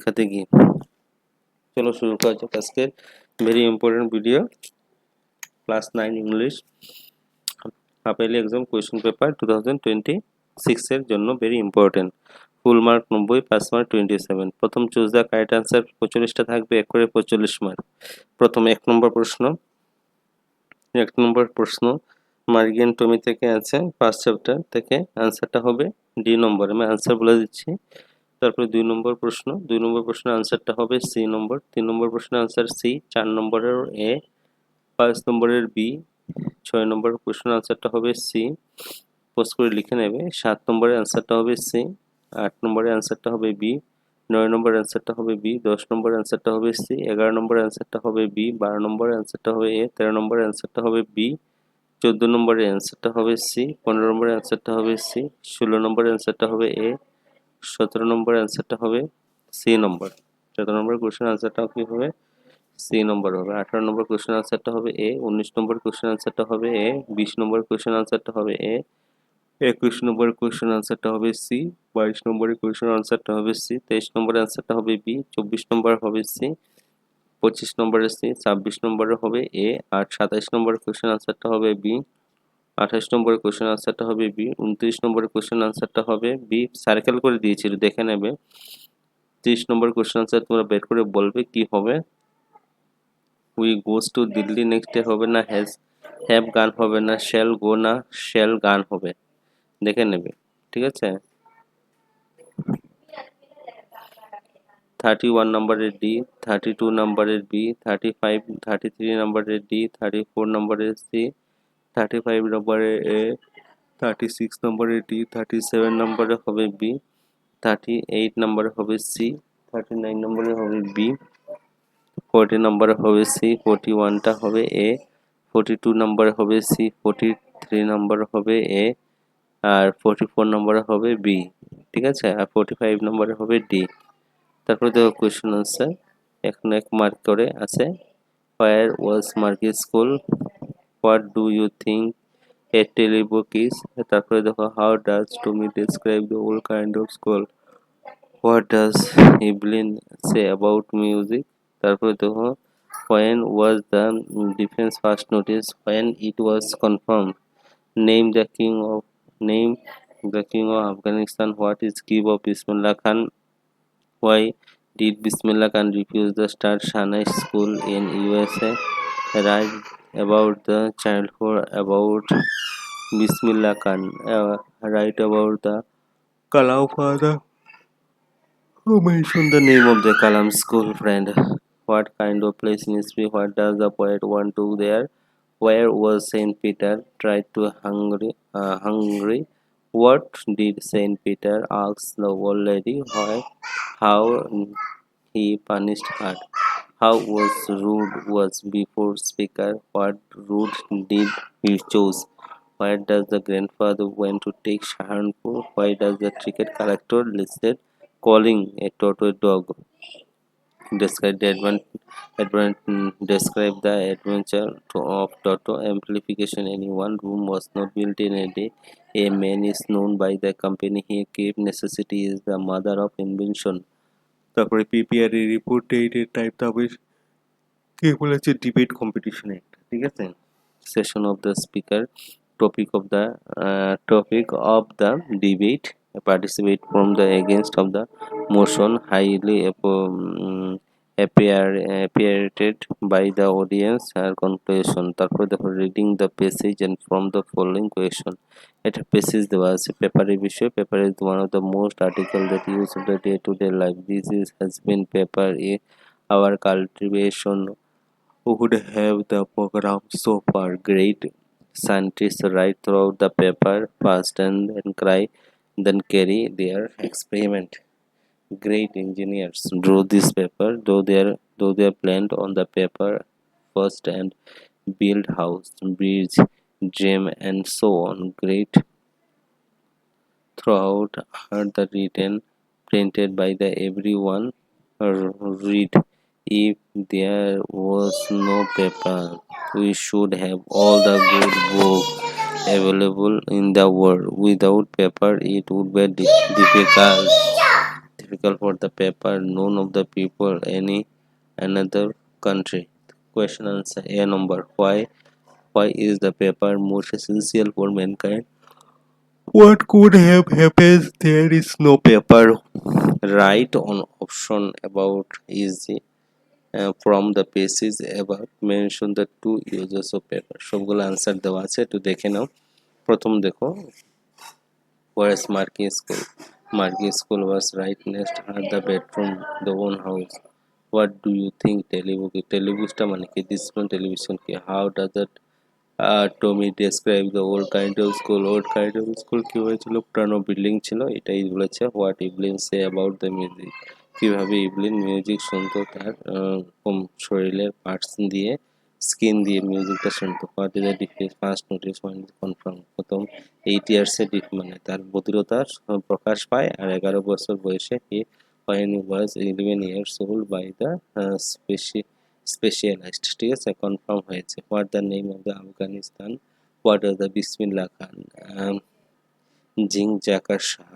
দেখাতে গিয়ে। চলো শুরু করা যাক আজকের very important video, class 9 English half yearly exam question paper 2026 এর জন্য very important. Full mark 90, pass mark 27। প্রথম চুজ দ্য কারেক্ট আনসার 45টা থাকবে, এক করে 45 মার্ক। প্রথম এক নম্বর প্রশ্ন মার্গিয়ান টমি থেকে আছে, ফার্স্ট চ্যাপ্টার থেকে। আনসারটা হবে ডি নম্বর, আমি আনসার বলে দিচ্ছি। তারপরে দুই নম্বর প্রশ্নের আনসারটা হবে সি নম্বর। 3 নম্বর প্রশ্নের আনসার সি, 4 নম্বরের এ, 5 নম্বরের বি, 6 নম্বর প্রশ্নের আনসারটা হবে সি, পোস্ট করে লিখে নেবে। 7 নম্বরের আনসারটা হবে সি, 8 নম্বরের আনসারটা হবে বি, 9 নম্বরের আনসারটা হবে বি, 10 নম্বরের আনসারটা হবে সি, 11 নম্বরের আনসারটা হবে বি, 12 নম্বরের আনসারটা হবে এ, 13 নম্বরের আনসারটা হবে বি, 14 নম্বরের অ্যান্সারটা হবে সি, 15 নম্বরের অ্যান্সারটা হবে সি, 16 নম্বরের অ্যান্সারটা হবে এ, 17 নম্বরের অ্যান্সারটা হবে সি নম্বর। 17 নম্বর কোশ্চেন আনসারটা কি হবে? সি নম্বর হবে। 18 নম্বর কোশ্চেন আনসারটা হবে এ, 19 নম্বর কোশ্চেন আনসারটা হবে এ, 20 নম্বর কোশ্চেন আনসারটা হবে এ, 21 নম্বরের কোশ্চেন আনসারটা হবে সি, 22 নম্বরের কোশ্চেন আনসারটা হবে সি, 23 নম্বরের আনসারটা হবে বি, 24 নম্বর হবে সি, 25 নম্বরের সি, 26 নম্বরের হবে এ, আর 27 নম্বরের কোশ্চেন আনসারটা হবে বি, 28 নম্বরের কোশ্চেন আনসারটা হবে বি, 29 নম্বরের কোশ্চেন আনসারটা হবে বি, সার্কেল করে দিয়েছিল দেখে নেবে। 30 নম্বর কোশ্চেন আনসার তোমরা বের করে বলবে কি হবে। We goes to Delhi next day হবে না হ্যাভ গান হবে না শ্যাল গো না শ্যাল গান হবে, দেখে নেবে। ঠিক আছে। 31 নম্বরের ডি, 32 নম্বরের বি, 33 নম্বরের ডি, 34 নম্বরের সি, 35 নম্বরের এ, 36 নম্বরের ডি, 37 নম্বরে হবে বি, 38 নম্বরে হবে সি, 39 নম্বরে হবে বি, 40 নম্বরে হবে সি, 41টা হবে এ, 42 নম্বরে হবে সি, 43 নম্বরে হবে এ, আর 44 নম্বরে হবে বি। ঠিক আছে। আর 45 নম্বরে হবে ডি। তারপরে দেখো কোয়েশ্চেন আনসার এখন এক মার্ক করে আছে। Where was Margie school, what do you think a telebook is. তারপরে দেখো how does Tommy describe the old kind of school, what does Evelyn say about music. তারপরে দেখো when was the defense first noticed, when it was confirmed, name the king of Afghanistan, what is give of Bismillah Khan, why did Bismillah Khan refuse to start Shana school in USA, write about the childhood about Bismillah Khan, write about the Kalam father who mentioned the name of the Kalam school friend, what kind of place in history, what does the poet want to there, where was Saint Peter tried to hungry, what did Saint Peter ask the old lady, how he punished her, how was rude was before speaker, what route did he choose, why does the grandfather went to take Saharanpur, why does the ticket collector listed calling a Toto dog, describe the describe the adventure of Toto, amplification. Anyone room was not built in a day, a man is known by the company he kept, necessity is the mother of invention। তারপরে পিপিআরই report ডেটের type, তারপরে কি বলেছে debate competition একটা। ঠিক আছে। Session of the speaker, topic of the debate, participate from the against of the motion, highly appreciated by the audience, আর conclusion। তারপরে দেখো reading the passage and from the following question, এটা passage দেওয়া আছে পেপারের বিষয়। Paper is one of the most article that use of the day to day life, this is has been paper in our cultivation would have the program so far, great scientists write throughout the paper fast and then cry then carry their experiment, great engineers draw this paper, though they planned on the paper first and build house, bridge, gym and so on, great throughout are the written printed by the everyone read. If there was no paper, we should have all the good books available in the world. Without paper, it would be difficult difficult for the paper known of the people any another country? Question answer A number. Why is the paper most essential for mankind? What could have happened? There is no paper. Write on option about easy from the pages about mention the two uses of paper. সবগুলো answer দেওয়া আছে, একটু দেখে নাও। প্রথম দেখো, where is Marky School? Marky School was right next her the bedroom, the own house. What do you think? Telugu কি? টেলিভিশনটা মানে কি? This one television কি? How does it Tommy describe the old kind of school? Old kind of school কি হয়েছিল? পুরানো building ছিল, এটাই বলেছে। What Evelyn say about the music? কিভাবে ইভলিন মিউজিক শুনতো, তার শরীরের পার্টস দিয়ে, স্কিন দিয়ে মিউজিকটা শুনতো। What is the difference? First notice one confirm, প্রথম 8 ইয়ার্সে মানে তার বধিরতা প্রকাশ পায়, আর 11 বছর বয়সে he when he was 11 years old by the specialized. ঠিক আছে, কনফার্ম হয়েছে। What the name of the Afghanistan? What are the Bismillah Khan? জিং জাকার শাহ,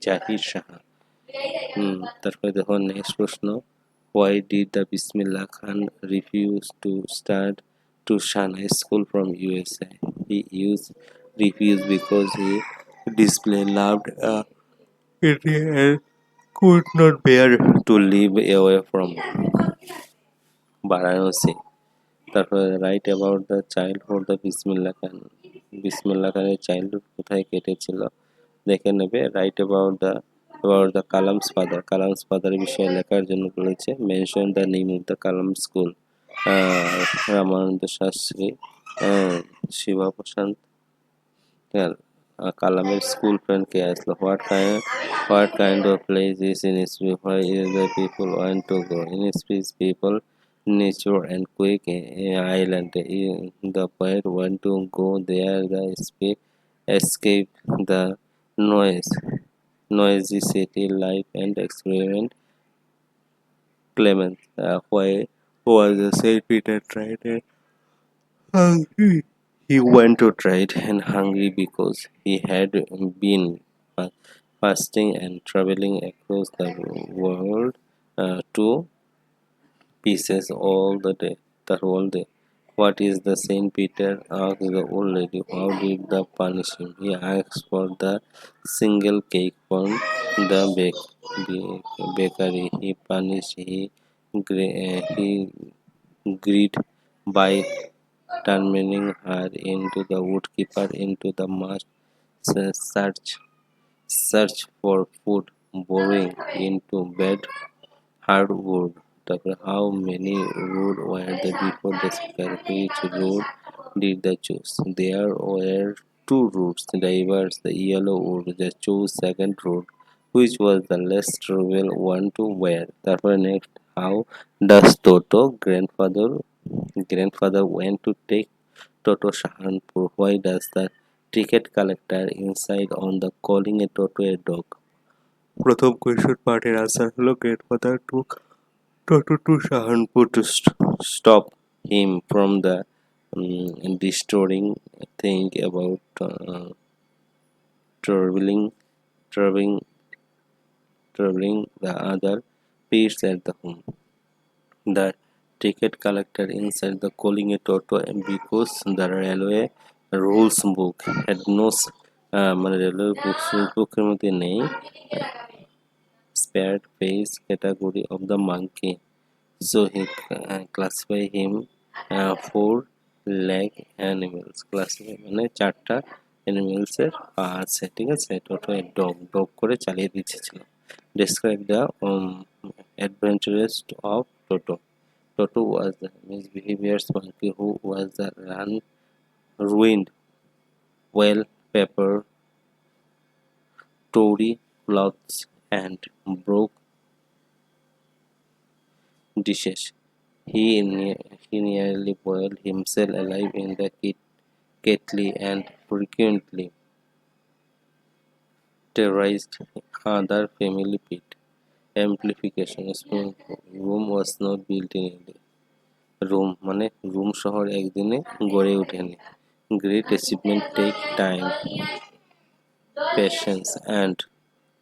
জাহির শাহ। তারপরে দেখো নেক্সট প্রশ্ন, why did the Bismillah Khan refuse to start to Shana school from USA? He refused because he displayed loved India and could not bear to live away from Varanasi. তারপরে right about the childhood the Bismillah Khan. Bismillah খানের childhood কোথায় কেটেছিল দেখে নেবে। Right about the Kalam's father. Kalam's father বিষয়ে লেখার জন্য বলেছে। Mention the name of the Kalam school. Ramanand Shastri, Shiva Prashant কালামের স্কুল ফ্রেন্ড কে আসলো। What kind of place is in history? Why is the people want to go? In history people, nature and quick island. The poet want to go there, the escape the noisy city life and experiment. Clement, why was the Saint Peter tried and hungry? He went to trade and hungry because he had been fasting and traveling across the world to pieces all the day, the whole day. What is the Saint Peter? Asked the old lady. How did the punish him? He asked for the single cake from the bakery. He punished. He greed by turning her into the woodkeeper into the must search for food, borrowing into bed hardwood. How many road were there before the speaker? Which road did they choose? There were two routes, diverse. The yellow wood. They chose second road, which was the less travel one to wear. Therefore, next, how does Toto grandfather went to take Toto Sahanpur? Why does the ticket collector inside on the calling a Toto a dog? প্রথম question পার্টের answer হলো grandfather took Toto to Sahanpur to stop him from the destroying thing about traveling the other pets at the home. The ticket collector inside the calling a Toto, and because the railway rules book had no মানে railway বুকের মধ্যে নেই spared face category of the monkey, so he classify him 4 leg animals. Classify মানে 4টা animals এর পা আছে, ঠিক আছে। টোটো ডগ করে চালিয়ে দিচ্ছিল। Describe the adventures of Toto. Toto was the misbehavious monkey who was the ruined wallpaper, Tory clothes and broke dishes. He nearly boiled himself alive in the kettle and frequently terrorized other family pet. Amplification. Rome was not built in a day. Rome মানে Rome শহর একদিনে গড়ে ওঠেনি। Great achievement take time, patience and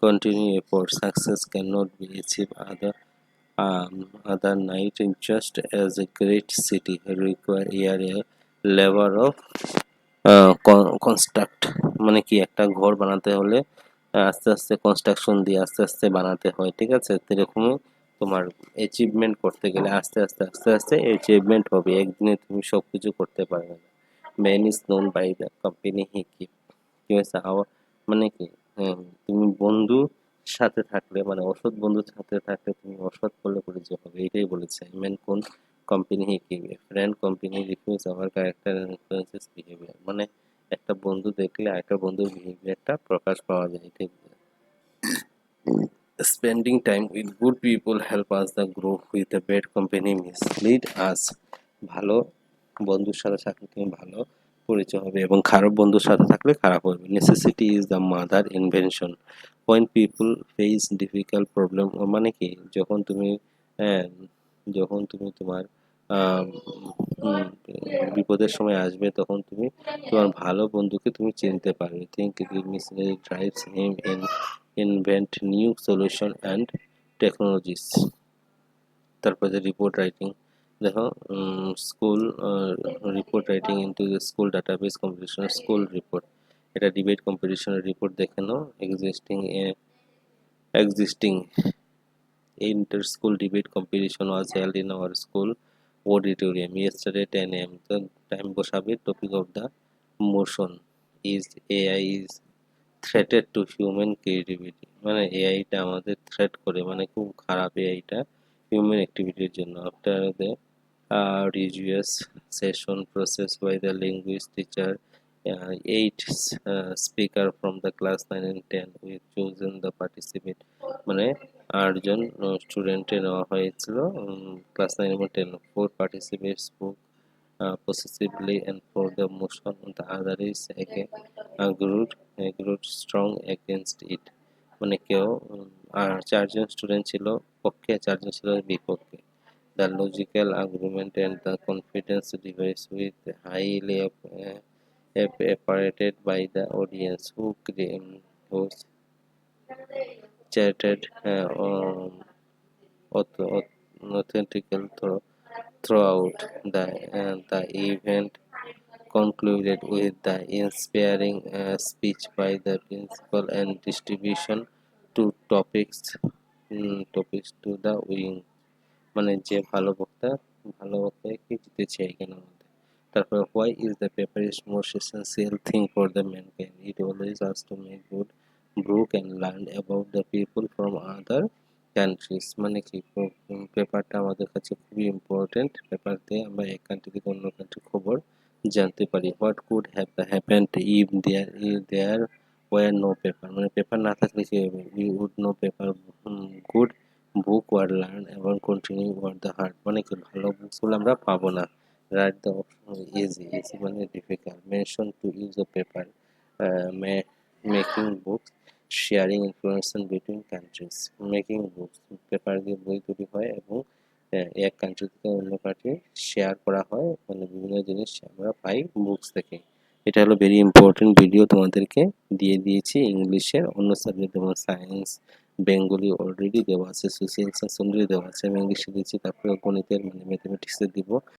continue effort. Success cannot be achieved other night. Just as a great city require year a level of construct, মানে কি একটা ঘর বানাতে হলে আস্তে আস্তে কনস্ট্রাকশন দিয়ে আস্তে আস্তে বানাতে হয়, ঠিক আছে? এরকমই তোমার অ্যাচিভমেন্ট করতে গেলে আস্তে আস্তে আস্তে আস্তে অ্যাচিভমেন্ট হবে, একদিনে তুমি সব কিছু করতে পারবে না। Man is known by the company he keep. কি হয়েছে মানে কি, তুমি বন্ধু সাথে থাকলে মানে অসৎ বন্ধুর সাথে থাকলে তুমি অসৎ বলে পরিচয় হবে, এটাই বলেছে। ম্যান কোন company he keep, friend company refuse our character influences behaviour, মানে একটা বন্ধু দেখলে আরেকটা বন্ধুর বিহেভিয়ারটা প্রকাশ পাওয়া যায়, ঠিক? Spending time with good people help us the grow, with a bad company mislead us. ভালো বন্ধুর সাথে থাকলে তুমি ভালো পরিচয় হবে এবং খারাপ বন্ধুর সাথে থাকলে খারাপ হবে। Necessity is the mother invention. when people face difficult problem, মানে কি আহ, যখন তুমি তোমার আহ, উম, বিপদের সময় আসবে তখন তুমি তোমার ভালো বন্ধুকে তুমি চিনতে পারবে। think mislead drives him in invent new solution and technologies। তারপরে রিপোর্ট রাইটিং, দেখো school report writing into school database competition school report, এটা ডিবেট কম্পিটিশনের রিপোর্ট দেখে নাও। Existing inter school debate competition was held in our school auditorium yesterday 10 a.m. তো time বসাবে, topic of the motion is AI is threated to human creativity, মানে এআইটা আমাদের threat করে, মানে খুব খারাপ এআইটা হিউম্যান অ্যাক্টিভিটির জন্য। After the rigorous session process by the language teacher, 8 speaker from the class 9 and 10 we chosen the participate, মানে 8 জন স্টুডেন্টে নেওয়া হয়েছিল ক্লাস 9 এবং 10। 4 participates spoke possessively and for the motion, the other is agreed strong against it, মানে কেউ আর 4 জন student ছিল পক্ষে, 4 জন ছিল বিপক্ষে। the logical argument and the confidence device with highly appreciated by the audience who chatted authentical throughout the event concluded with the inspiring speech by the principal and distribution to topics to the wing, মানে যে ভালো বক্তাকে জিতেছে এখানে মধ্যে। তারপর why is the paper is most essential thing for the mankind, it always has to make good book and learn about the people from other countries, মানে কি পেপারটা আমাদের কাছে খুবই ইম্পর্টেন্ট, পেপার দিয়ে আমরা এক কান্ট্রি থেকে অন্য কান্ট্রি খবর জানতে পারি। What could have happened if there were no paper, মানে পেপার না থাকলে কি হবে, we would no paper good book were learn এবং কন্টিনিউ ওয়ার দ্য হার্ট, মানে কি ভালো বুকসগুলো আমরা পাবো না। Write the option easy, easy মানে difficult. Mention to use of paper, making books, sharing information between countries. Making books, paper দিয়ে বই তৈরি হয় এবং এক কান্ট্রি থেকে অন্য কান্ট্রি শেয়ার করা হয়, মানে বিভিন্ন জিনিস আমরা পাই বুকস থেকে। এটা হলো ভেরি ইম্পর্টেন্ট ভিডিও, তোমাদেরকে দিয়ে দিয়েছি। ইংলিশের অন্য সাবজেক্ট যেমন সায়েন্স, বেঙ্গলি অলরেডি দেওয়া আছে, সোশ্যাল সায়েন্স অলরেডি দেওয়া আছে, আমি ইংলিশে দিচ্ছি, তারপরে গণিতের মানে ম্যাথমেটিক্সে দিব।